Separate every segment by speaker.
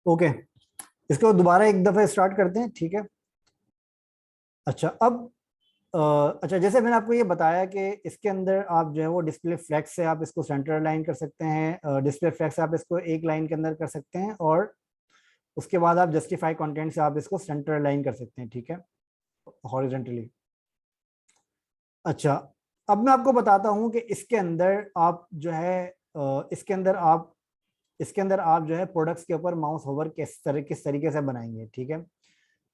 Speaker 1: Okay, इसको दोबारा एक दफे स्टार्ट करते हैं, ठीक है। अच्छा, अब अच्छा, जैसे मैंने आपको ये बताया कि इसके अंदर आप जो है वो डिस्प्ले फ्लेक्स से आप इसको सेंटर लाइन कर सकते हैं, डिस्प्ले फ्लेक्स से आप इसको एक लाइन के अंदर कर सकते हैं, और उसके बाद आप जस्टिफाई कंटेंट से आप इसको सेंटर लाइन कर सकते हैं, ठीक है, हॉरिजॉन्टली। अच्छा, अब मैं आपको बताता हूँ कि इसके अंदर आप जो है इसके अंदर आप जो है प्रोडक्ट्स के ऊपर माउस होवर किस तरीके से बनाएंगे, ठीक है।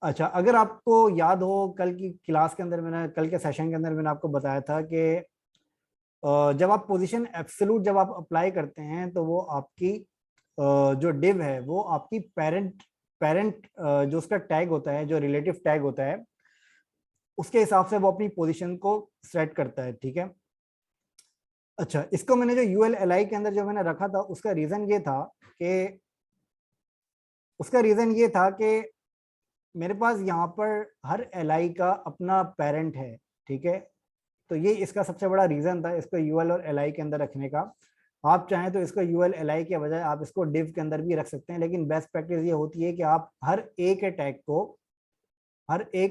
Speaker 1: अच्छा, अगर आपको याद हो, कल की क्लास के अंदर मैंने कल के सेशन के अंदर मैंने आपको बताया था कि जब आप पोजीशन एब्सोल्यूट जब आप अप्लाई करते हैं तो वो आपकी जो डिव है वो आपकी पेरेंट पेरेंट जो उसका टैग होता है, जो रिलेटिव टैग होता है, उसके हिसाब से वो अपनी पोजीशन को सेट करता है, ठीक है। अच्छा, इसको मैंने जो यूएल एल आई के अंदर जो मैंने रखा था, कि उसका रीजन ये था कि मेरे पास यहाँ पर हर एल आई का अपना पेरेंट है, ठीक है। तो ये इसका सबसे बड़ा रीजन था इसको यूएल और एल आई के अंदर रखने का। आप चाहें तो इसको यूएल एल आई के बजाय आप इसको डिव के अंदर भी रख सकते हैं, लेकिन बेस्ट प्रैक्टिस ये होती है कि आप हर एक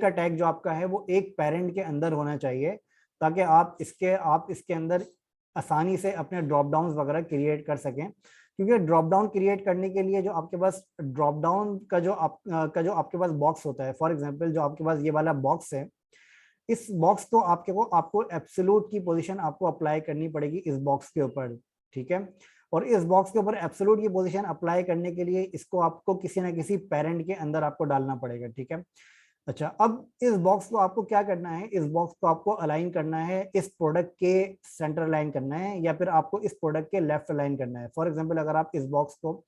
Speaker 1: अटैक जो आपका है वो एक पेरेंट के अंदर होना चाहिए, ताकि आप इसके अंदर आसानी से अपने ड्रॉप डाउन वगैरह क्रिएट कर सकें। क्योंकि ड्रॉप डाउन क्रिएट करने के लिए जो आपके पास ड्रॉप डाउन का जो आपके पास बॉक्स होता है, फॉर एग्जांपल जो आपके पास ये वाला बॉक्स है, इस बॉक्स को आपको एब्सोल्यूट की पोजीशन आपको अप्लाई करनी पड़ेगी इस बॉक्स के ऊपर, ठीक है। और इस बॉक्स के ऊपर एब्सोल्यूट की पोजीशन अप्लाई करने के लिए इसको आपको किसी ना किसी पेरेंट के अंदर आपको डालना पड़ेगा, ठीक है। अच्छा, अब इस बॉक्स को आपको क्या करना है, इस बॉक्स को आपको अलाइन करना है, इस प्रोडक्ट के सेंटर अलाइन करना है, या फिर आपको इस प्रोडक्ट के लेफ्ट अलाइन करना है। फॉर एग्जांपल, अगर आप इस बॉक्स को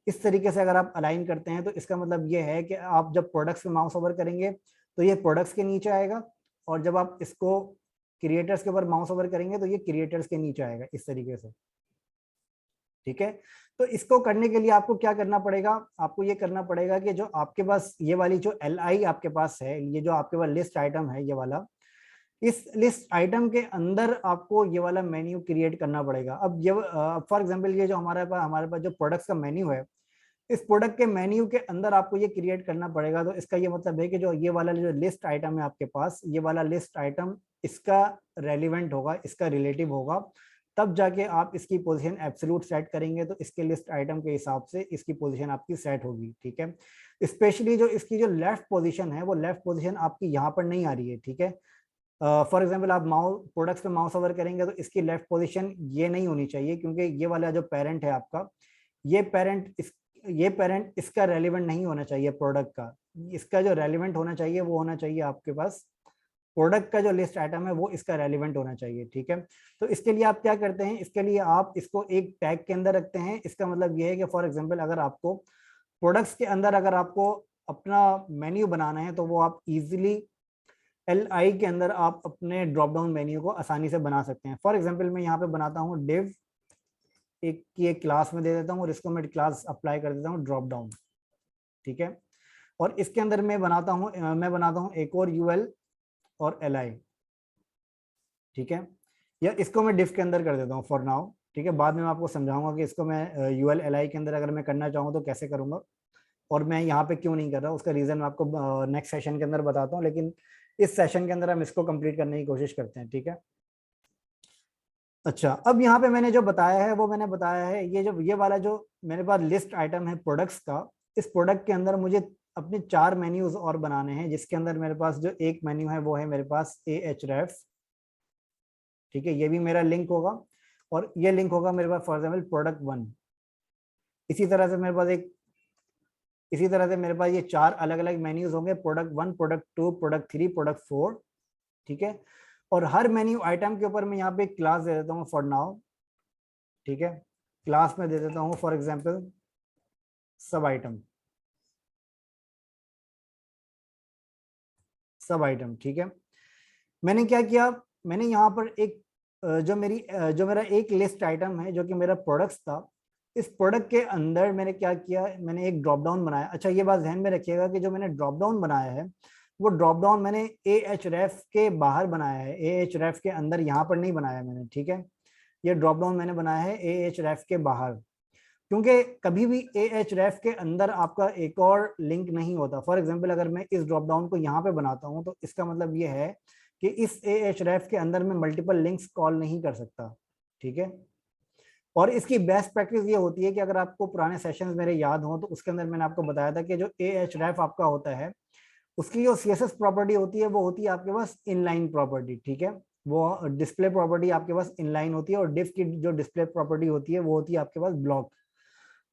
Speaker 1: इस तरीके से अगर आप अलाइन करते हैं तो इसका मतलब ये है कि आप जब प्रोडक्ट्स पे माउस ओवर करेंगे तो ये प्रोडक्ट्स के नीचे आएगा, और जब आप इसको क्रिएटर्स के ऊपर माउस ओवर करेंगे तो ये क्रिएटर्स के नीचे आएगा, इस तरीके से, ठीक है। तो इसको करने के लिए आपको क्या करना पड़ेगा, आपको ये करना पड़ेगा कि जो आपके पास ये वाली जो एल आई आपके पास है, ये जो आपके पास लिस्ट आइटम है ये वाला, इस लिस्ट आइटम के अंदर आपको ये वाला मेन्यू क्रिएट करना पड़ेगा। अब ये फॉर एग्जांपल ये जो हमारे पास जो प्रोडक्ट्स का मेन्यू है, इस प्रोडक्ट के मेन्यू के अंदर आपको ये क्रिएट करना पड़ेगा। तो इसका ये मतलब है कि जो ये वाला जो लिस्ट आइटम है आपके पास, ये वाला लिस्ट आइटम इसका रेलिवेंट होगा, इसका रिलेटिव होगा, तब जाके आप इसकी पोजीशन एब्सोल्यूट सेट करेंगे तो इसके लिस्ट आइटम के हिसाब से इसकी पोजीशन आपकी सेट होगी, ठीक है। स्पेशली जो इसकी जो लेफ्ट पोजीशन है, वो लेफ्ट पोजीशन आपकी यहाँ पर नहीं आ रही है, ठीक है। फॉर एग्जांपल, आप माउस प्रोडक्ट्स पे माउस ओवर करेंगे तो इसकी लेफ्ट पोजीशन ये नहीं होनी चाहिए, क्योंकि ये वाला जो पेरेंट है आपका, ये पेरेंट इस ये पेरेंट इसका रेलिवेंट नहीं होना चाहिए प्रोडक्ट का। इसका जो रेलिवेंट होना चाहिए वो होना चाहिए आपके पास प्रोडक्ट का जो लिस्ट आइटम है वो इसका रेलिवेंट होना चाहिए, ठीक है। तो इसके लिए आप क्या करते हैं, इसके लिए आप इसको एक टैग के अंदर रखते हैं। इसका मतलब ये है कि फॉर एग्जांपल, अगर आपको प्रोडक्ट्स के अंदर अगर आपको अपना मेन्यू बनाना है तो वो आप इजीली एल आई के अंदर आप अपने ड्रॉप डाउन मेन्यू को आसानी से बना सकते हैं। फॉर एग्जांपल, मैं यहाँ पे बनाता हूँ डिव एक क्लास में दे देता हूँ, और इसको मैं क्लास अप्लाई कर देता हूँ ड्रॉप डाउन, ठीक है। और इसके अंदर मैं बनाता हूँ एक और यूएल और एल आई, ठीक है। या इसको मैं डिफ के अंदर कर देता हूँ फॉर नाउ, ठीक है। बाद में मैं आपको समझाऊंगा कि इसको मैं यूएल एल आई के अंदर अगर मैं करना चाहूँ तो कैसे करूंगा, और मैं यहाँ पे क्यों नहीं कर रहा, उसका रीजन मैं आपको नेक्स्ट सेशन के अंदर बताता हूँ। लेकिन इस सेशन के अंदर हम इसको कंप्लीट करने की कोशिश करते हैं, ठीक है। अच्छा, अब यहाँ पे मैंने जो बताया है वो मैंने बताया है, ये वाला जो मेरे पास लिस्ट आइटम है प्रोडक्ट्स का, इस प्रोडक्ट के अंदर मुझे अपने 4 मेन्यूज और बनाने हैं, जिसके अंदर मेरे पास जो एक मेन्यू है वो है मेरे पास ए एच रेफ, ठीक है। ये भी मेरा लिंक होगा, और ये लिंक होगा मेरे पास फॉर एग्जाम्पल प्रोडक्ट 1। इसी तरह से मेरे पास ये 4 अलग अलग मेन्यूज होंगे, प्रोडक्ट 1, प्रोडक्ट 2, प्रोडक्ट 3, प्रोडक्ट 4, ठीक है। और हर मेन्यू आइटम के ऊपर मैं यहाँ पे क्लास दे देता हूँ फॉर नाउ, ठीक है। क्लास में दे देता हूँ फॉर एग्जाम्पल सब आइटम, ठीक है। मैंने क्या किया, मैंने यहाँ पर जो मेरा एक लिस्ट आइटम है जो कि मेरा प्रोडक्ट्स था, इस प्रोडक्ट के अंदर मैंने क्या किया, मैंने एक ड्रॉप डाउन बनाया। अच्छा, ये बात ध्यान में रखिएगा कि जो मैंने ड्रॉप डाउन बनाया है वो ड्रॉप डाउन मैंने ए एच रेफ के बाहर बनाया है, ए एच रेफ के अंदर यहाँ पर नहीं बनाया मैंने, ठीक है। ये ड्रॉप डाउन मैंने बनाया है ए एच रेफ के बाहर। क्योंकि कभी भी Ahref के अंदर आपका एक और लिंक नहीं होता। फॉर एग्जांपल अगर मैं इस ड्रॉप डाउन को यहाँ पे बनाता हूँ तो इसका मतलब ये है कि इस Ahref के अंदर मैं मल्टीपल लिंक्स कॉल नहीं कर सकता, ठीक है। और इसकी बेस्ट प्रैक्टिस ये होती है कि अगर आपको पुराने सेशंस मेरे याद हों तो उसके अंदर मैंने आपको बताया था कि जो Ahref आपका होता है उसकी जो CSS प्रॉपर्टी होती है वो होती है आपके पास इनलाइन प्रॉपर्टी, ठीक है। वो डिस्प्ले प्रॉपर्टी आपके पास इनलाइन होती है और डिफ की जो डिस्प्ले प्रॉपर्टी होती है वो होती है आपके पास ब्लॉक।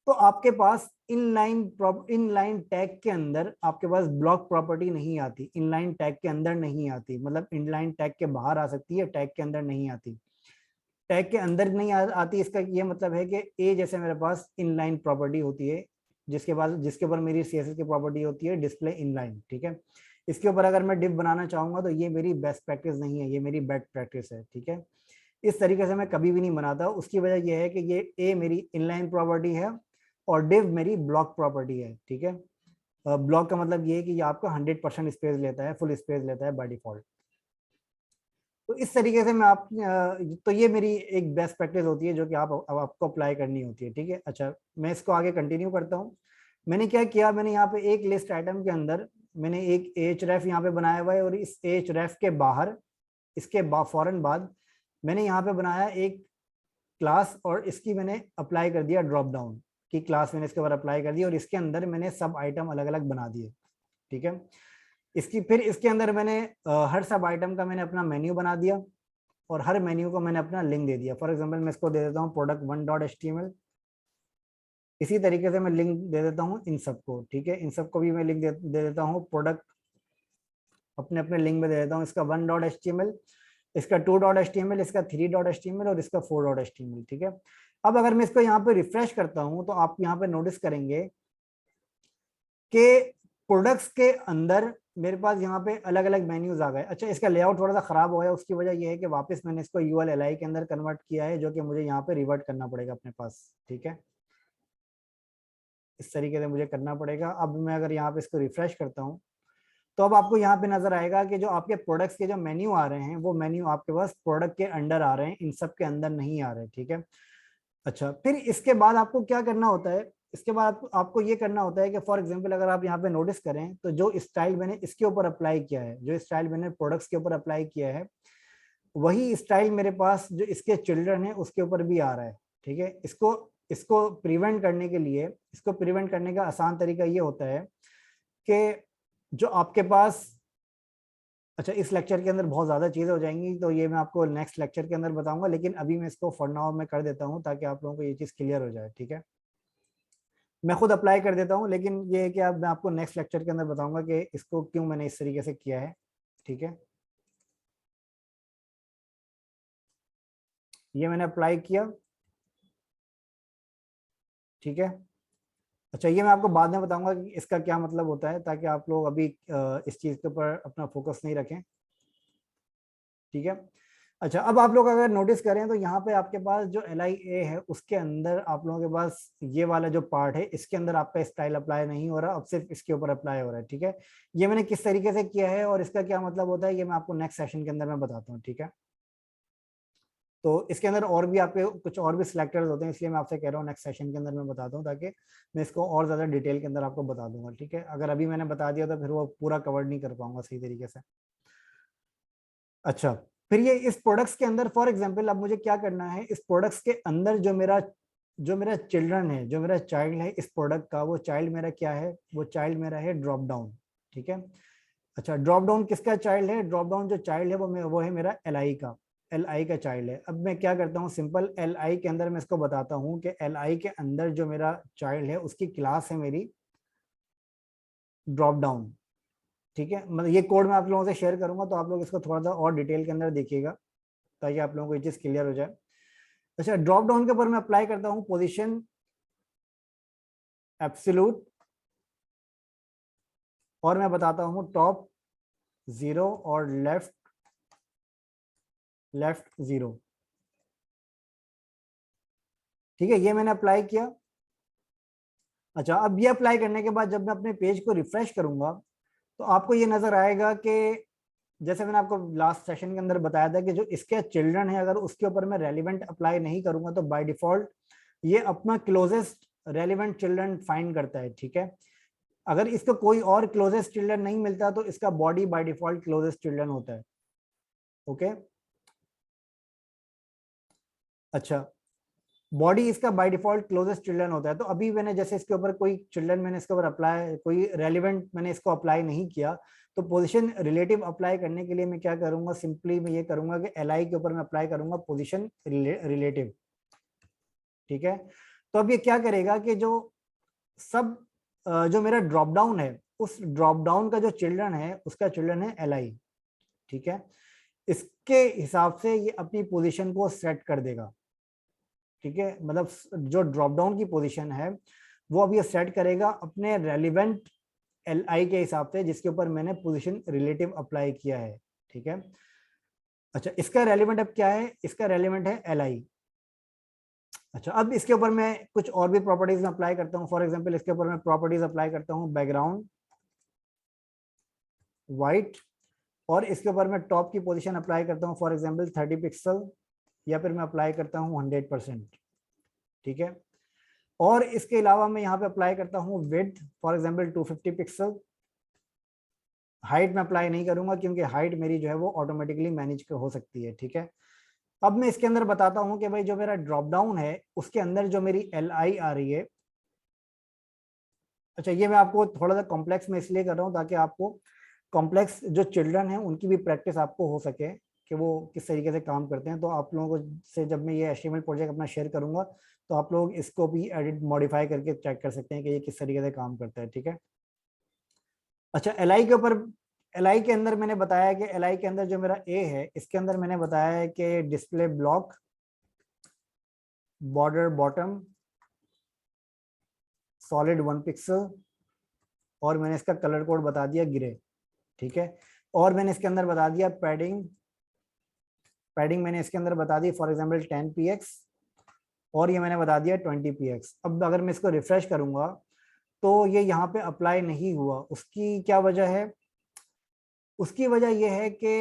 Speaker 1: तो आपके पास इनलाइन टैग के अंदर आपके पास ब्लॉक प्रॉपर्टी नहीं आती, इनलाइन टैग के अंदर नहीं आती, मतलब इनलाइन टैग के बाहर आ सकती है, टैग के अंदर नहीं आती। टैग के अंदर नहीं आती इसका ये मतलब है कि ए जैसे मेरे पास इनलाइन प्रॉपर्टी होती है जिसके ऊपर मेरी CSS की प्रॉपर्टी होती है डिस्प्ले इनलाइन, ठीक है। इसके ऊपर अगर मैं डिव बनाना चाहूंगा तो ये मेरी बेस्ट प्रैक्टिस नहीं है, ये मेरी बैड प्रैक्टिस है, ठीक है। इस तरीके से मैं कभी भी नहीं बनाता। उसकी वजह यह है कि ये ए मेरी इनलाइन प्रॉपर्टी है और डिव मेरी ब्लॉक प्रॉपर्टी है, ठीक है। ब्लॉक का मतलब ये है कि ये आपका 100% स्पेस लेता है, फुल स्पेस लेता है बाय डिफॉल्ट। तो इस तरीके से मैं तो ये मेरी एक बेस्ट प्रैक्टिस होती है जो कि आपको अप्लाई करनी होती है, ठीक है। अच्छा, मैं इसको आगे कंटिन्यू करता हूँ। मैंने क्या किया, मैंने यहाँ पे एक लिस्ट आइटम के अंदर मैंने एक Ahref यहाँ पे बनाया हुआ है और इस Ahref के बाहर इसके फौरन बाद मैंने यहाँ पे बनाया एक क्लास और इसकी मैंने अप्लाई कर दिया ड्रॉप डाउन की क्लास, मैंने इसके ऊपर अप्लाई कर दी और इसके अंदर मैंने सब आइटम अलग अलग बना दिए, ठीक है। फिर इसके अंदर मैंने हर सब आइटम का मैंने अपना मेन्यू बना दिया और हर मेन्यू को मैंने अपना लिंक दे दिया। फॉर एग्जांपल मैं इसको दे देता हूँ product1.html। इसी तरीके से मैं लिंक दे देता हूँ इन सबको, ठीक है। इन सबको भी मैं लिंक दे देता हूँ प्रोडक्ट, अपने अपने लिंक में दे देता हूँ। इसका 1.html, इसका 2.html, इसका 3.html और इसका 4.html, ठीक है। अब अगर मैं इसको यहाँ पे रिफ्रेश करता हूँ तो आप यहाँ पे नोटिस करेंगे कि प्रोडक्ट्स के अंदर मेरे पास यहाँ पे अलग अलग मेन्यूज आ गए। अच्छा, इसका लेआउट थोड़ा सा खराब हो गया, उसकी वजह यह है कि वापस मैंने इसको ULLI के अंदर कन्वर्ट किया है जो कि मुझे यहाँ पे रिवर्ट करना पड़ेगा अपने पास, ठीक है। इस तरीके से मुझे करना पड़ेगा। अब मैं अगर यहाँ पे इसको रिफ्रेश करता हूँ तो अब आपको यहाँ पे नजर आएगा कि जो आपके प्रोडक्ट्स के जो मेन्यू आ रहे हैं वो मेन्यू आपके पास प्रोडक्ट के अंडर आ रहे हैं, इन सब के अंदर नहीं आ रहे, ठीक है। अच्छा, फिर इसके बाद आपको क्या करना होता है, इसके बाद आपको ये करना होता है कि फॉर एग्जांपल अगर आप यहाँ पे नोटिस करें तो जो स्टाइल मैंने इसके ऊपर अप्लाई किया है, जो स्टाइल मैंने प्रोडक्ट्स के ऊपर अप्लाई किया है, वही स्टाइल मेरे पास जो इसके चिल्ड्रन है उसके ऊपर भी आ रहा है, ठीक है। इसको इसको प्रिवेंट करने के लिए, इसको प्रिवेंट करने का आसान तरीका ये होता है कि जो आपके पास, अच्छा इस लेक्चर के अंदर बहुत ज़्यादा चीज़ें हो जाएंगी तो ये मैं आपको नेक्स्ट लेक्चर के अंदर बताऊंगा, लेकिन अभी मैं इसको फॉर नाउ मैं कर देता हूँ ताकि आप लोगों को ये चीज़ क्लियर हो जाए, ठीक है। मैं खुद अप्लाई कर देता हूँ लेकिन ये है कि अब मैं आपको नेक्स्ट लेक्चर के अंदर बताऊंगा कि इसको क्यों मैंने इस तरीके से किया है, ठीक है। ये मैंने अप्लाई किया, ठीक है। अच्छा, ये मैं आपको बाद में बताऊंगा कि इसका क्या मतलब होता है ताकि आप लोग अभी इस चीज़ के ऊपर अपना फोकस नहीं रखें, ठीक है। अच्छा, अब आप लोग अगर नोटिस करें तो यहाँ पे आपके पास जो LIA है उसके अंदर आप लोगों के पास ये वाला जो पार्ट है इसके अंदर आपका स्टाइल अप्लाई नहीं हो रहा, अब सिर्फ इसके ऊपर अप्लाई हो रहा है, ठीक है। ये मैंने किस तरीके से किया है और इसका क्या मतलब होता है ये मैं आपको नेक्स्ट सेशन के अंदर मैं बताता हूँ, ठीक है। तो इसके अंदर और भी आपके कुछ और भी सिलेक्टर्स होते हैं, इसलिए मैं आपसे कह रहा हूँ नेक्स्ट सेशन के अंदर मैं बताता हूँ ताकि मैं इसको और ज़्यादा डिटेल के अंदर आपको बता दूंगा, ठीक है। अगर अभी मैंने बता दिया तो फिर वो पूरा कवर नहीं कर पाऊंगा सही तरीके से। अच्छा, फिर ये इस प्रोडक्ट्स के अंदर फॉर एग्जांपल अब मुझे क्या करना है, इस प्रोडक्ट्स के अंदर जो मेरा चिल्ड्रन है, जो मेरा चाइल्ड है इस प्रोडक्ट का, वो चाइल्ड मेरा क्या है, वो चाइल्ड मेरा है ड्रॉप डाउन, ठीक है। अच्छा, ड्रॉप डाउन किसका चाइल्ड है, ड्रॉप डाउन जो चाइल्ड है वो है मेरा LI का चाइल्ड है। अब मैं क्या करता हूँ, सिंपल LI के अंदर मैं इसको बताता हूँ कि LI के अंदर जो मेरा चाइल्ड है उसकी क्लास है मेरी ड्रॉप डाउन, ठीक है। मतलब ये कोड मैं आप लोगों से शेयर करूंगा तो आप लोग इसको थोड़ा सा और डिटेल के अंदर देखिएगा ताकि आप लोगों को ये चीज क्लियर हो जाए। अच्छा, ड्रॉप डाउन के ऊपर मैं अप्लाई करता हूँ पोजीशन एब्सोल्यूट और मैं बताता हूँ टॉप 0 और लेफ्ट 0, ठीक है। ये मैंने अप्लाई किया। अच्छा, अब ये अप्लाई करने के बाद जब मैं अपने पेज को रिफ्रेश करूंगा तो आपको ये नजर आएगा कि जैसे मैंने आपको लास्ट सेशन के अंदर बताया था कि जो इसके चिल्ड्रन है अगर उसके ऊपर मैं रेलिवेंट अप्लाई नहीं करूंगा तो बाय डिफॉल्ट ये अपना क्लोजेस्ट रेलिवेंट चिल्ड्रन फाइंड करता है, ठीक है। अगर इसको कोई और क्लोजेस्ट चिल्ड्रन नहीं मिलता तो इसका body by default closest children होता है। ओके, अच्छा, बॉडी इसका बाय डिफॉल्ट क्लोजेस्ट चिल्ड्रन होता है। तो अभी मैंने जैसे इसके ऊपर कोई चिल्ड्रन मैंने इसके ऊपर अप्लाई, कोई रेलिवेंट मैंने इसको अप्लाई नहीं किया, तो पोजीशन रिलेटिव अप्लाई करने के लिए मैं क्या करूंगा, सिंपली मैं ये करूंगा कि एल के ऊपर मैं अप्लाई करूंगा पोजीशन रिलेटिव, ठीक है। तो अब ये क्या करेगा कि जो सब जो मेरा ड्रॉप डाउन है, उस ड्रॉप डाउन का जो चिल्ड्रन है उसका चिल्ड्रन है एल, ठीक है। इसके हिसाब से ये अपनी पोजीशन को सेट कर देगा, ठीक है। मतलब जो ड्रॉप डाउन की पोजीशन है वो अब ये सेट करेगा अपने रेलिवेंट एल के हिसाब से, जिसके ऊपर मैंने पोजीशन रिलेटिव अप्लाई किया है, ठीक है। अच्छा, इसका रेलिवेंट अब क्या है, इसका रेलिवेंट है एल। अच्छा, अब इसके ऊपर मैं कुछ और भी प्रॉपर्टीज अप्लाई करता हूँ। फॉर एग्जांपल इसके ऊपर मैं प्रॉपर्टीज अप्लाई करता हूँ बैकग्राउंड वाइट, और इसके ऊपर मैं टॉप की पोजीशन अप्लाई करता हूँ फॉर एग्जांपल 30 पिक्सल, या फिर मैं अप्लाई करता हूँ 100%, ठीक है। और इसके अलावा मैं यहाँ पे अप्लाई करता हूँ width for example 250 pixel. Height में अप्लाई नहीं करूंगा क्योंकि हाइट मेरी जो है वो ऑटोमेटिकली मैनेज हो सकती है, ठीक है। अब मैं इसके अंदर बताता हूँ कि भाई जो मेरा ड्रॉप डाउन है उसके अंदर जो मेरी एल आ रही है, अच्छा ये मैं आपको थोड़ा सा कॉम्प्लेक्स में इसलिए कर रहा हूँ ताकि आपको कॉम्प्लेक्स जो चिल्ड्रन है उनकी भी प्रैक्टिस आपको हो सके कि वो किस तरीके से काम करते हैं। तो आप लोगों को से जब मैं ये HTML प्रोजेक्ट अपना शेयर करूंगा तो आप लोग इसको भी एडिट मॉडिफाई करके चेक कर सकते हैं कि ये किस तरीके से काम करता है, ठीक है। अच्छा, एल के ऊपर, एल के अंदर मैंने बताया कि एल के अंदर जो मेरा ए है इसके अंदर मैंने बताया है कि display block, border bottom, solid 1 pixel, और मैंने इसका कलर कोड बता दिया ग्रे, ठीक है। और मैंने इसके अंदर बता दिया पैडिंग, पैडिंग मैंने इसके अंदर बता दी फॉर एग्जांपल 10 px, और ये मैंने बता दिया 20 px। अब अगर मैं इसको रिफ्रेश करूंगा तो ये यहाँ पे अप्लाई नहीं हुआ। उसकी क्या वजह है, उसकी वजह ये है कि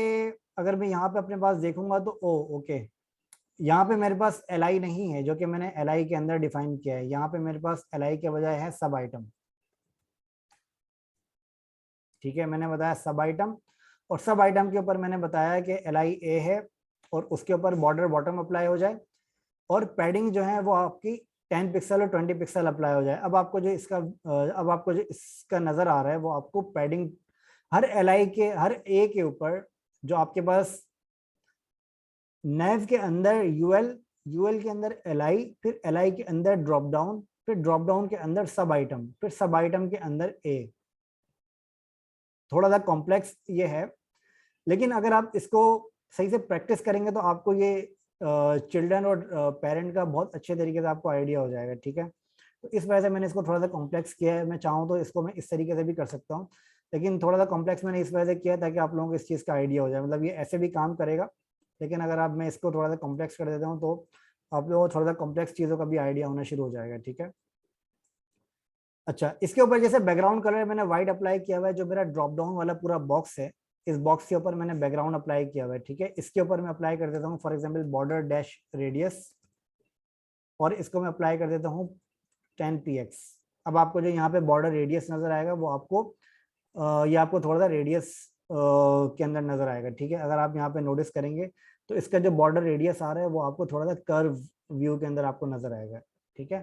Speaker 1: अगर मैं यहाँ पे अपने पास देखूंगा तो ओके, यहाँ पे मेरे पास एल नहीं है जो कि मैंने एल के अंदर डिफाइन किया है। यहाँ पे मेरे पास एल के बजाय है सब आइटम, ठीक है। मैंने बताया सब आइटम, और सब आइटम के ऊपर मैंने बताया कि एल ए है और उसके ऊपर बॉर्डर बॉटम अप्लाई हो जाए, और पैडिंग जो है वो आपकी 10 पिक्सल और 20 पिक्सल अप्लाई हो जाए। अब आपको जो इसका अब आपको जो इसका नजर आ रहा है वो आपको पैडिंग हर एल के हर ए के ऊपर, जो आपके पास नेव के अंदर यूएल, यूएल के अंदर एल, फिर एल के अंदर ड्रॉप डाउन, फिर ड्रॉप डाउन के अंदर सब आइटम, फिर सब आइटम के अंदर ए। थोड़ा सा कॉम्प्लेक्स ये है, लेकिन अगर आप इसको सही से प्रैक्टिस करेंगे तो आपको ये चिल्ड्रन और पेरेंट का बहुत अच्छे तरीके से आपको आइडिया हो जाएगा, ठीक है। तो इस वजह से मैंने इसको थोड़ा सा कॉम्प्लेक्स किया है। मैं चाहूँ तो इसको मैं इस तरीके से भी कर सकता हूँ, लेकिन थोड़ा सा कॉम्प्लेक्स मैंने इस वजह से किया है ताकि आप लोगों को इस चीज़ का आइडिया हो जाए। मतलब ये ऐसे भी काम करेगा, लेकिन अगर आप मैं इसको थोड़ा सा कॉम्प्लेक्स कर देता हूँ तो आप लोगों को थोड़ा सा कॉम्प्लेक्स चीज़ों का भी आइडिया होना शुरू हो जाएगा, ठीक है। अच्छा, इसके ऊपर जैसे बैकग्राउंड कलर मैंने व्हाइट अप्लाई किया हुआ है, जो मेरा ड्रॉप डाउन वाला पूरा बॉक्स है इस बॉक्स के ऊपर मैंने बैकग्राउंड अप्लाई किया हुआ है, ठीक है। इसके ऊपर मैं अप्लाई कर देता हूँ for example border dash radius, और इसको मैं अप्लाई कर देता हूँ 10 px। अब आपको जो यहाँ पे बॉर्डर रेडियस नजर आएगा वो आपको ये आपको थोड़ा सा रेडियस के अंदर नजर आएगा, ठीक है। अगर आप यहाँ पे नोटिस करेंगे तो इसका जो बॉर्डर रेडियस आ रहा है वो आपको थोड़ा सा कर्व व्यू के अंदर आपको नजर आएगा, ठीक है।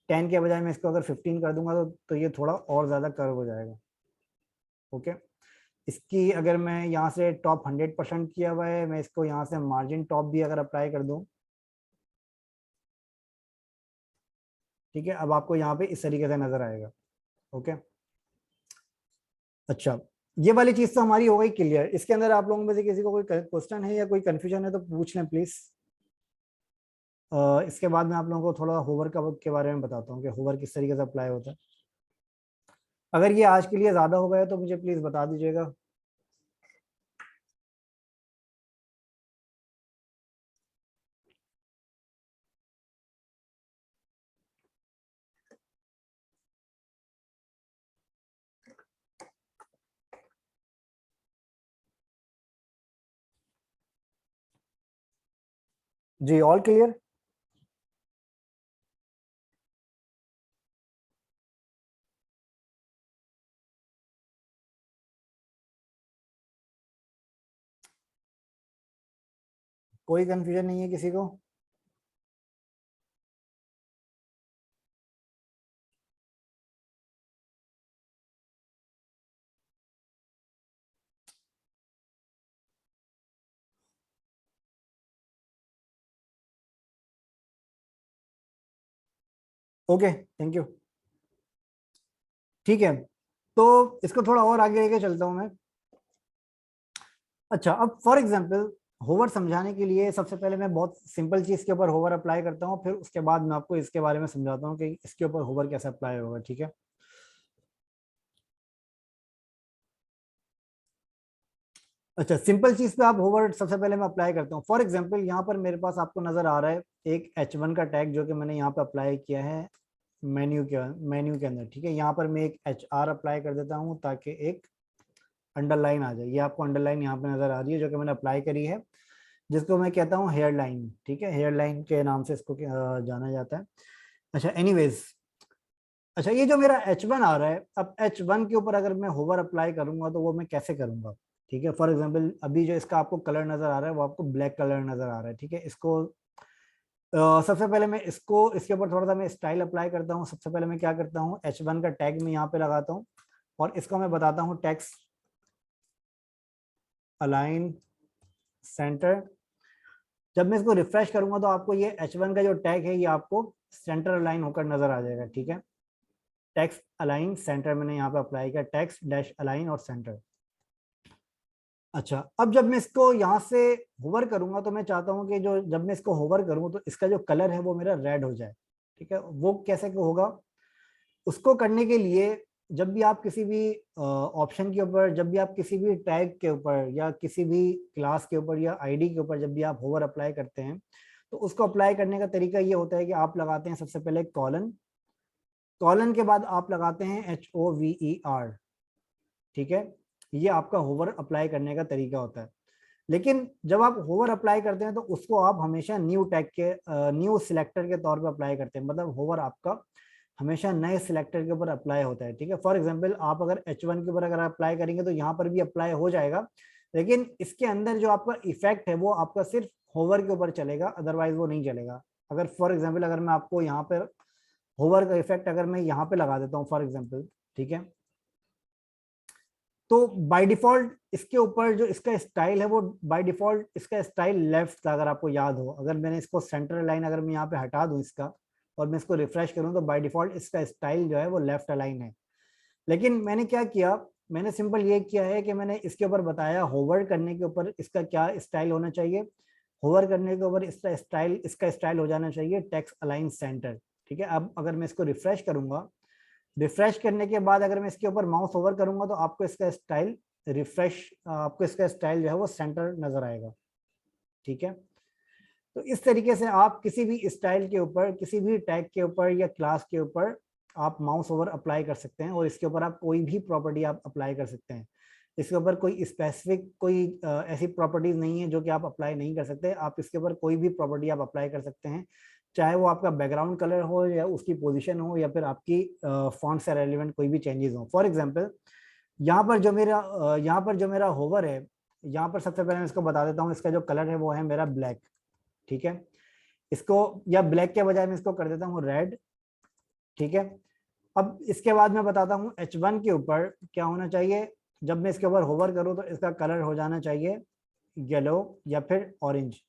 Speaker 1: 10 के बजाय मैं इसको अगर 15 कर दूंगा तो ये थोड़ा और ज्यादा कर्व हो जाएगा, ओके। इसकी अगर मैं यहाँ से टॉप 100% किया हुआ है, मैं इसको यहाँ से मार्जिन टॉप भी अगर अप्लाई कर दूं, ठीक है। अब आपको यहाँ पे इस तरीके से नजर आएगा, ओके। अच्छा, ये वाली चीज तो हमारी हो गई क्लियर। इसके अंदर आप लोगों में से किसी को कोई क्वेश्चन है या कोई कंफ्यूजन है तो पूछ लें प्लीज। इसके बाद मैं आप लोगों को थोड़ा होवर के बारे में बताता हूँ कि होवर किस तरीके से अप्लाई होता है। अगर ये आज के लिए ज्यादा हो गया तो मुझे प्लीज बता दीजिएगा। जी, ऑल क्लियर। कोई कंफ्यूजन नहीं है किसी को? Okay, thank you. ठीक है, तो इसको थोड़ा और आगे लेके चलता हूं मैं। अच्छा, अब फॉर एग्जांपल होवर समझाने के लिए सबसे पहले मैं बहुत सिंपल चीज के ऊपर होवर अप्लाई करता हूँ, फिर उसके बाद मैं आपको इसके बारे में समझाता हूँ कि इसके ऊपर होवर कैसे अप्लाई होगा। ठीक है? अच्छा, सिंपल चीज पे आप होवर सबसे पहले मैं अप्लाई करता हूँ। फॉर एग्जांपल यहाँ पर मेरे पास आपको नजर आ रहा है एक H1 का टैग जो कि मैंने यहाँ पे अप्लाई किया है मेन्यू के अंदर। ठीक है, यहाँ पर मैं एक HR अप्लाई कर देता हूँ ताकि एक अंडरलाइन आ जाए। ये आपको अंडरलाइन यहाँ पे नजर आ रही है जो कि मैंने अप्लाई करी है, जिसको मैं कहता हूँ हेयर लाइन। ठीक है, हेयर लाइन के नाम से इसको जाना जाता है। अच्छा, एनीवेज, अच्छा ये जो मेरा H1 आ रहा है, अब H1 के ऊपर अगर मैं होवर अप्लाई करूंगा तो वो मैं कैसे करूंगा? ठीक है, फॉर एग्जांपल अभी जो इसका आपको कलर नजर आ रहा है वो आपको ब्लैक कलर नजर आ रहा है। ठीक है, इसको सबसे पहले मैं इसको इसके ऊपर थोड़ा सा मैं स्टाइल अप्लाई करता हूँ। सबसे पहले मैं क्या करता हूँ, H1 का टैग मैं यहाँ पे लगाता हूँ और इसको मैं बताता हूँ टेक्स्ट अलाइन सेंटर। जब मैं इसको रिफ्रेश करूंगा तो आपको ये H1 का जो टैग है ये आपको सेंटर अलाइन होकर नजर आ जाएगा। ठीक है, टेक्स्ट अलाइन सेंटर मैंने यहाँ पे अप्लाई किया, टेक्स्ट डैश अलाइन और सेंटर। अच्छा, अब जब मैं इसको यहाँ से होवर करूंगा तो मैं चाहता हूँ कि जो जब मैं इसको होवर करूँ तो इसका जो कलर है वो मेरा रेड हो जाए। ठीक है, वो कैसे होगा? उसको करने के लिए जब भी आप किसी भी ऑप्शन के ऊपर, जब भी आप किसी भी टैग के ऊपर या किसी भी क्लास के ऊपर या आईडी के ऊपर जब भी आप होवर अप्लाई करते हैं तो उसको अप्लाई करने का तरीका ये होता है कि आप लगाते हैं सबसे पहले कॉलन, कॉलन के बाद आप लगाते हैं HOVER। ठीक है, ये आपका होवर अप्लाई करने का तरीका होता है। लेकिन जब आप होवर अप्लाई करते हैं तो उसको आप हमेशा न्यू टैग के न्यू सिलेक्टर के तौर पे अप्लाई करते हैं, मतलब होवर आपका हमेशा नए सिलेक्टर के ऊपर अप्लाई होता है। ठीक है, फॉर एग्जांपल आप अगर H1 के ऊपर अगर अप्लाई करेंगे तो यहाँ पर भी अप्लाई हो जाएगा, लेकिन इसके अंदर जो आपका इफेक्ट है वो आपका सिर्फ होवर के ऊपर चलेगा, अदरवाइज वो नहीं चलेगा। अगर फॉर एग्जाम्पल अगर मैं आपको यहाँ पर होवर का इफेक्ट अगर मैं यहाँ पे लगा देता हूँ फॉर एग्जाम्पल, ठीक है, तो बाय डिफॉल्ट इसके ऊपर जो इसका स्टाइल है वो बाय डिफॉल्ट इसका स्टाइल लेफ्ट का, अगर आपको याद हो, अगर मैंने इसको सेंटर लाइन अगर मैं यहाँ पे हटा दूं इसका और मैं इसको रिफ्रेश करूं तो बाय डिफॉल्ट इसका स्टाइल जो है वो लेफ्ट अलाइन है। लेकिन मैंने क्या किया, मैंने सिंपल ये किया है कि मैंने इसके ऊपर बताया होवर करने के ऊपर इसका क्या स्टाइल होना चाहिए। होवर करने के ऊपर इसका स्टाइल हो जाना चाहिए टेक्स्ट अलाइन सेंटर। ठीक है, अब अगर मैं इसको रिफ्रेश करूंगा, रिफ्रेश करने के बाद अगर मैं इसके ऊपर माउस ओवर करूंगा तो आपको इसका स्टाइल रिफ्रेश आपको इसका स्टाइल जो है वो सेंटर नजर आएगा। ठीक है, तो इस तरीके से आप किसी भी स्टाइल के ऊपर, किसी भी टैग के ऊपर या क्लास के ऊपर आप माउस ओवर अप्लाई कर सकते हैं और इसके ऊपर आप कोई भी प्रॉपर्टी आप अप्लाई कर सकते हैं। इसके ऊपर कोई स्पेसिफिक कोई ऐसी प्रॉपर्टीज नहीं है जो कि आप अप्लाई नहीं कर सकते। आप इसके ऊपर कोई भी प्रॉपर्टी आप अप्लाई कर सकते हैं, चाहे वो आपका बैकग्राउंड कलर हो या उसकी पोजीशन हो या फिर आपकी फॉन्ट से रेलिवेंट कोई भी चेंजेस हो। फॉर एग्जांपल यहाँ पर जो मेरा होवर है, यहाँ पर सबसे पहले मैं इसको बता देता हूँ, इसका जो कलर है वो है मेरा ब्लैक। ठीक है, इसको या ब्लैक के बजाय मैं इसको कर देता हूँ रेड। ठीक है, अब इसके बाद मैं बताता हूँ H1 के ऊपर क्या होना चाहिए। जब मैं इसके ऊपर होवर करूँ तो इसका कलर हो जाना चाहिए येलो या फिर ऑरेंज।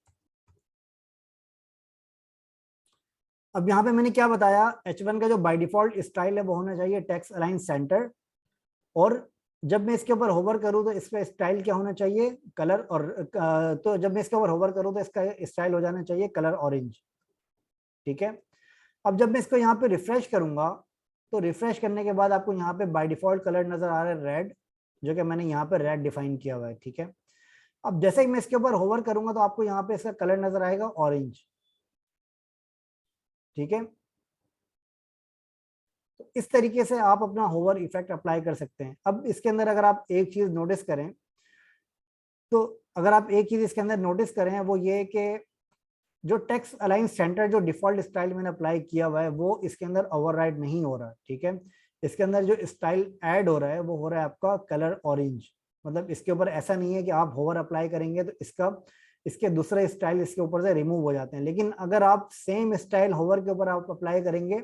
Speaker 1: अब यहाँ पे मैंने क्या बताया, H1 का जो बाय डिफॉल्ट स्टाइल है वो होना चाहिए टेक्स्ट अलाइन सेंटर, और जब मैं इसके ऊपर होवर करूँ तो इसका स्टाइल क्या होना चाहिए, कलर, और तो जब मैं इसके ऊपर होवर करूँ तो इसका स्टाइल हो जाना चाहिए कलर ऑरेंज। ठीक है, अब जब मैं इसको यहाँ पे रिफ्रेश करूंगा तो रिफ्रेश करने के बाद आपको यहाँ पे बाय डिफॉल्ट कलर नजर आ रहा है रेड, जो कि मैंने यहाँ पे रेड डिफाइन किया हुआ है। ठीक है, अब जैसे ही मैं इसके ऊपर होवर करूंगा तो आपको यहाँ पे इसका कलर नजर आएगा ऑरेंज। ठीक है, तो इस तरीके से आप अपना होवर इफेक्ट अप्लाई कर सकते हैं। अब इसके अंदर अगर आप एक चीज नोटिस करें, तो अगर आप एक चीज इसके अंदर नोटिस करें वो ये कि जो टेक्स्ट अलाइन सेंटर जो डिफॉल्ट स्टाइल मैंने अप्लाई किया हुआ है वो इसके अंदर ओवरराइड नहीं हो रहा। ठीक है, इसके अंदर जो स्टाइल ऐड हो रहा है वो हो रहा है आपका कलर ऑरेंज। मतलब इसके ऊपर ऐसा नहीं है कि आप होवर अप्लाई करेंगे तो इसका इसके दूसरे स्टाइल इसके ऊपर से रिमूव हो जाते हैं। लेकिन अगर आप सेम स्टाइल होवर के ऊपर आप अप्लाई करेंगे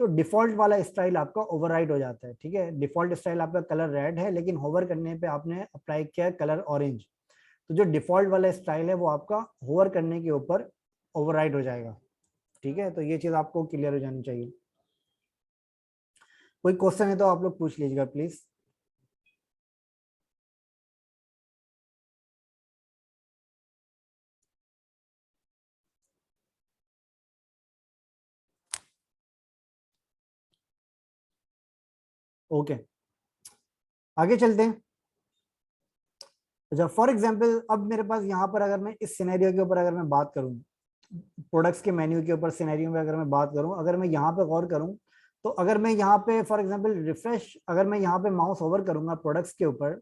Speaker 1: तो डिफॉल्ट वाला स्टाइल आपका ओवरराइड हो जाता है। ठीक है, डिफॉल्ट स्टाइल आपका कलर रेड है, लेकिन होवर करने पे आपने अप्लाई किया कलर ऑरेंज, तो जो डिफॉल्ट वाला स्टाइल है वो आपका होवर करने के ऊपर ओवरराइड हो जाएगा। ठीक है, तो ये चीज आपको क्लियर हो जानी चाहिए। कोई क्वेश्चन है तो आप लोग पूछ लीजिएगा प्लीज। ओके, आगे चलते हैं। अच्छा, फॉर एग्जांपल अब मेरे पास यहाँ पर अगर मैं इस सिनेरियो के ऊपर अगर मैं बात करूँ, प्रोडक्ट्स के मेन्यू के ऊपर सिनेरियो में अगर मैं बात करूँ, अगर मैं यहाँ पे गौर करूँ, तो अगर मैं यहाँ पे फॉर एग्जांपल रिफ्रेश, अगर मैं यहाँ पे माउस होवर करूंगा प्रोडक्ट्स के ऊपर,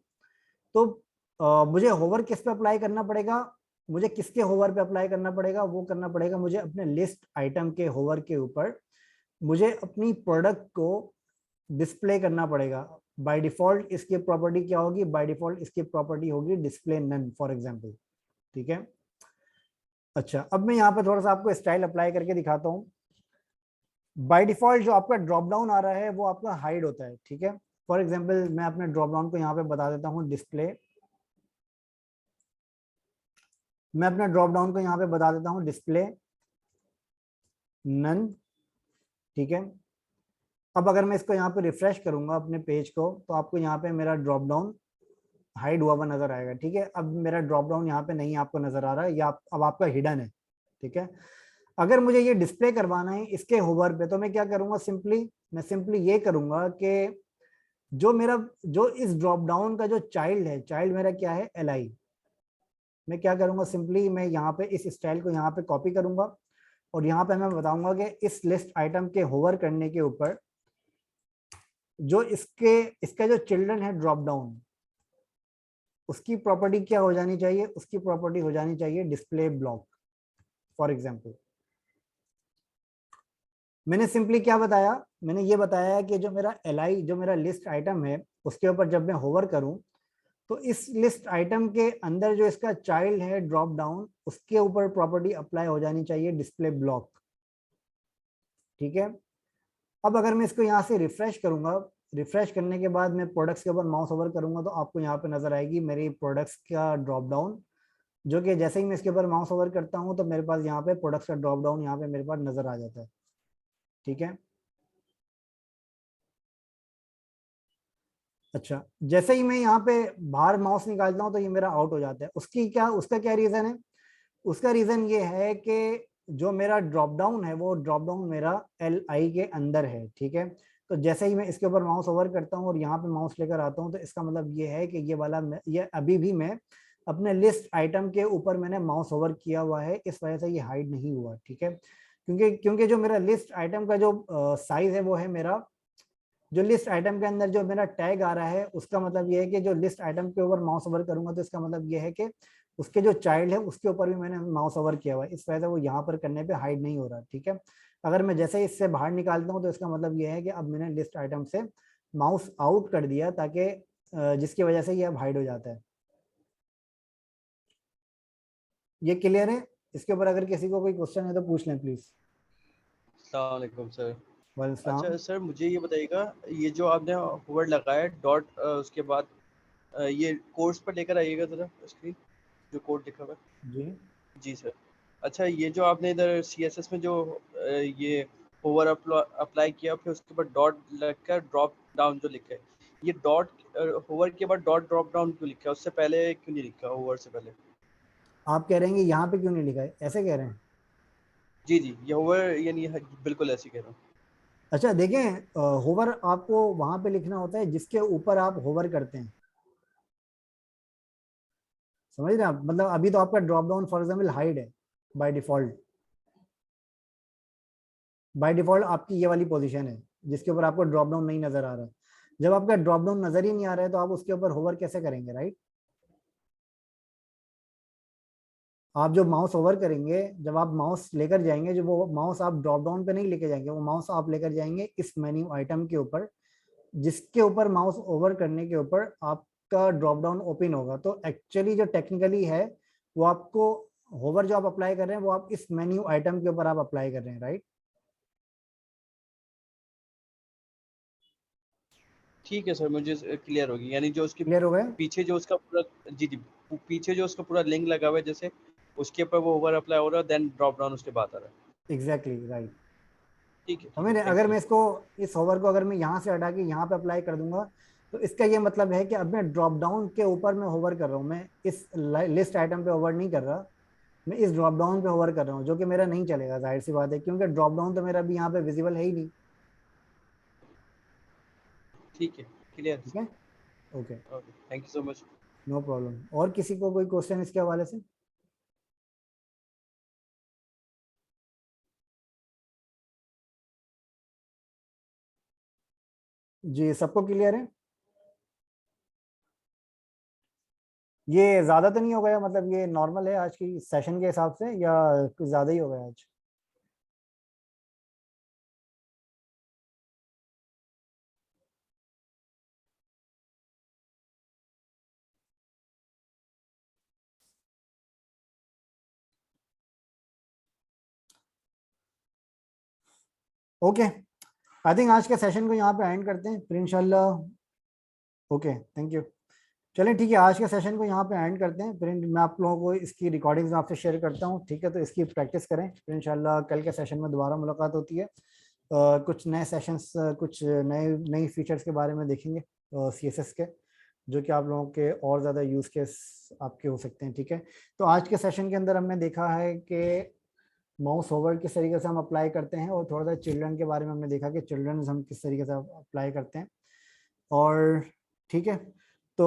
Speaker 1: तो मुझे होवर किस पे अप्लाई करना पड़ेगा, मुझे किसके होवर पे अप्लाई करना पड़ेगा, वो करना पड़ेगा मुझे अपने लिस्ट आइटम के होवर के ऊपर, मुझे अपनी प्रोडक्ट को डिस्प्ले करना पड़ेगा। बाय डिफॉल्ट इसकी प्रॉपर्टी क्या होगी, बाय डिफॉल्ट इसकी प्रॉपर्टी होगी डिस्प्ले नन फॉर एग्जांपल। ठीक है, अच्छा अब मैं यहाँ पे थोड़ा सा आपको स्टाइल अप्लाई करके दिखाता हूँ। बाय डिफॉल्ट जो आपका ड्रॉप डाउन आ रहा है वो आपका हाइड होता है। ठीक है, फॉर एग्जांपल मैं अपने ड्रॉप डाउन को यहाँ पे बता देता हूँ डिस्प्ले, मैं अपना ड्रॉप डाउन को यहाँ पे बता देता हूँ डिस्प्ले नन। ठीक है, अब अगर मैं इसको यहाँ पे रिफ्रेश करूंगा अपने पेज को, तो आपको यहाँ पे मेरा ड्रॉप डाउन हाइड हुआ हुआ नजर आएगा। ठीक है, अब मेरा ड्रॉप डाउन यहाँ पे नहीं आपको नजर आ रहा है, या अब आपका हिडन है। ठीक है, अगर मुझे ये डिस्प्ले करवाना है इसके होवर पे, तो मैं क्या करूंगा, मैं सिंपली ये करूंगा कि जो इस ड्रॉप डाउन का जो चाइल्ड है, चाइल्ड मेरा क्या है, LI। मैं क्या करूंगा, सिंपली मैं यहाँ पे इस स्टाइल को यहाँ पे कॉपी करूंगा, और यहाँ पे मैं बताऊंगा कि इस लिस्ट आइटम के होवर करने के ऊपर जो इसका जो चिल्ड्रन है ड्रॉप डाउन, उसकी प्रॉपर्टी क्या हो जानी चाहिए, उसकी प्रॉपर्टी हो जानी चाहिए डिस्प्ले ब्लॉक फॉर एग्जांपल। मैंने सिंपली क्या बताया, मैंने ये बताया कि जो मेरा LI, जो मेरा लिस्ट आइटम है, उसके ऊपर जब मैं होवर करूं, तो इस लिस्ट आइटम के अंदर जो इसका चाइल्ड है ड्रॉप डाउन, उसके ऊपर प्रॉपर्टी अप्लाई हो जानी चाहिए डिस्प्ले ब्लॉक। ठीक है, अब अगर मैं इसको यहाँ से रिफ्रेश करूंगा, रिफ्रेश करने के बाद मैं प्रोडक्ट्स के ऊपर माउस ओवर करूंगा, तो आपको यहाँ पे नजर आएगी मेरी प्रोडक्ट्स का ड्रॉप डाउन, जो कि जैसे ही मैं इसके ऊपर माउस ओवर करता हूँ तो मेरे पास यहाँ पे प्रोडक्ट्स का ड्रॉप डाउन यहाँ पे मेरे पास नजर आ जाता है। ठीक है, अच्छा जैसे ही मैं यहाँ पे बाहर माउस निकालता हूँ तो ये मेरा आउट हो जाता है। उसका क्या रीजन है, उसका रीजन ये है कि जो मेरा ड्रॉप डाउन है वो ड्रॉप डाउन मेरा LI के अंदर है। ठीक है, तो जैसे ही मैं इसके ऊपर माउस ओवर करता हूँ और यहाँ पे माउस लेकर आता हूँ, तो इसका मतलब ये है कि ये अभी भी मैं अपने लिस्ट आइटम के ऊपर मैंने माउस ओवर किया हुआ है, इस वजह से ये हाइड नहीं हुआ। ठीक है, क्योंकि क्योंकि जो मेरा लिस्ट आइटम का जो साइज है वो है मेरा, जो लिस्ट आइटम के अंदर जो मेरा टैग आ रहा है, उसका मतलब ये है कि जो लिस्ट आइटम के ऊपर माउस ओवर करूंगा तो इसका मतलब ये है कि उसके जो चाइल्ड है उसके ऊपर भी मैंने माउस ओवर किया हुआ है, इस वजह से वो यहाँ पर करने पे हाइड नहीं हो रहा। ठीक है, अगर मैं जैसे ही इससे बाहर निकालता हूँ तो इसका मतलब ये है कि अब मैंने लिस्ट आइटम से माउस आउट कर दिया, ताकि जिसकी वजह से ये अब हाइड हो जाता है। ये क्लियर है? इसके ऊपर अगर किसी को कोई क्वेश्चन है तो पूछ लें प्लीज।
Speaker 2: अस्सलाम वालेकुम सर। अच्छा
Speaker 1: वेलकम।
Speaker 2: सर, मुझे ये बताइएगा, ये जो आपने वर्ड लगाया डॉट, उसके बाद ये कोर्स पर लेकर आइएगा ज़रा स्क्रीन, जो कोड लिखा हुआ
Speaker 1: जी,
Speaker 2: है। जी सर। अच्छा, ये जो आपने इधर CSS में जो ये होवर अप्लाई किया, फिर उसके बाद डॉट लगकर ड्रॉप डाउन जो लिखा है, ये डॉट होवर के बाद डॉट ड्रॉप डाउन क्यों लिखा है, उससे पहले क्यों नहीं लिखा होवर से पहले?
Speaker 1: आप कह रहे हैं कि यहाँ पे क्यों नहीं लिखा है, ऐसे कह रहे हैं?
Speaker 2: जी जी, ये होवर यानी बिल्कुल ऐसे कह रहा हूँ।
Speaker 1: अच्छा देखें, होवर आपको वहां पे लिखना होता है जिसके ऊपर आप होवर करते हैं, समझ रहे हैं आप? मतलब अभी तो आपका drop down for example hide है बाय डिफॉल्ट, बाय डिफॉल्ट आपकी ये वाली पोजीशन है जिसके ऊपर आपको ड्रॉप डाउन नहीं नजर आ रहा है। जब आपका ड्रॉप डाउन नजर ही नहीं आ रहा है तो आप उसके ऊपर होवर कैसे करेंगे, राइट? आप जो माउस ओवर करेंगे, जब आप माउस लेकर जाएंगे, जो वो माउस आप ड्रॉप डाउन पे नहीं लेके जाएंगे, वो माउस आप लेकर जाएंगे इस मेन्यू आइटम के ऊपर, जिसके ऊपर माउस ओवर करने के ऊपर आपका ड्रॉप डाउन ओपन होगा। तो एक्चुअली जो टेक्निकली है वो आपको होवर जो आप अप्लाई कर रहे हैं वो आप इस मेन्यू आइटम के ऊपर आप अप्लाई कर रहे हैं, राइट?
Speaker 2: ठीक है सर, मुझे क्लियर होगी। यानी जो उसके
Speaker 1: क्लियर हो गया?
Speaker 2: पीछे जो उसका पूरा, जी जी, पीछे जो उसका पूरा लिंक लगा हुआ है, जैसे उसके ऊपर वो ओवर अप्लाई हो रहा है, देन ड्रॉप डाउन उसके बाद आ रहा है।
Speaker 1: Exactly right.
Speaker 2: ठीक है,
Speaker 1: हमें
Speaker 2: थैंक
Speaker 1: अगर
Speaker 2: यू
Speaker 1: मैं
Speaker 2: सर।
Speaker 1: इसको इस होवर को अगर मैं यहाँ से हटा के यहाँ पे अप्लाई कर दूंगा तो इसका ये मतलब है कि अब मैं ड्रॉप डाउन के ऊपर मैं होवर कर रहा हूँ, मैं इस लिस्ट आइटम पे होवर नहीं कर रहा, मैं इस ड्रॉप डाउन पे होवर कर रहा हूँ, जो कि मेरा नहीं चलेगा, जाहिर सी बात है, क्योंकि ड्रॉप डाउन तो मेरा अभी यहाँ पे विजिबल है ही नहीं।
Speaker 2: ठीक है, क्लियर
Speaker 1: ठीक
Speaker 2: सर।
Speaker 1: है, okay,
Speaker 2: okay, thank you so much.
Speaker 1: No problem. और किसी को कोई क्वेश्चन इसके हवाले से? जी, सबको क्लियर है? ये ज्यादा तो नहीं हो गया, मतलब ये नॉर्मल है आज की सेशन के हिसाब से, या कुछ ज्यादा ही हो गया आज? ओके, आई थिंक आज के सेशन को यहाँ पे एंड करते हैं फिर इंशाल्लाह। Okay, thank you. चलिए ठीक है, आज के सेशन को यहाँ पे एंड करते हैं, फिर मैं आप लोगों को इसकी रिकॉर्डिंग्स आपसे शेयर करता हूँ, ठीक है? तो इसकी प्रैक्टिस करें, फिर इंशाल्लाह कल के सेशन में दोबारा मुलाकात होती है। कुछ नए सेशंस, कुछ नए नई फीचर्स के बारे में देखेंगे CSS के, जो कि आप लोगों के और ज़्यादा यूज़ केस आपके हो सकते हैं, ठीक है? तो आज के सेशन के अंदर हमने देखा है कि माउस ओवर किस तरीके से हम अप्लाई करते हैं, और थोड़ा सा चिल्ड्रन के बारे में हमने देखा कि चिल्ड्रन हम किस तरीके से अप्लाई करते हैं। और ठीक है, तो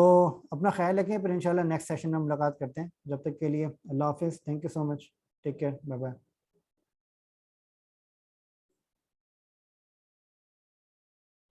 Speaker 1: अपना ख्याल रखें, फिर इंशाल्लाह नेक्स्ट सेशन में मुलाकात करते हैं। जब तक के लिए अल्लाह हाफिज़, thank you so much, take care, bye bye.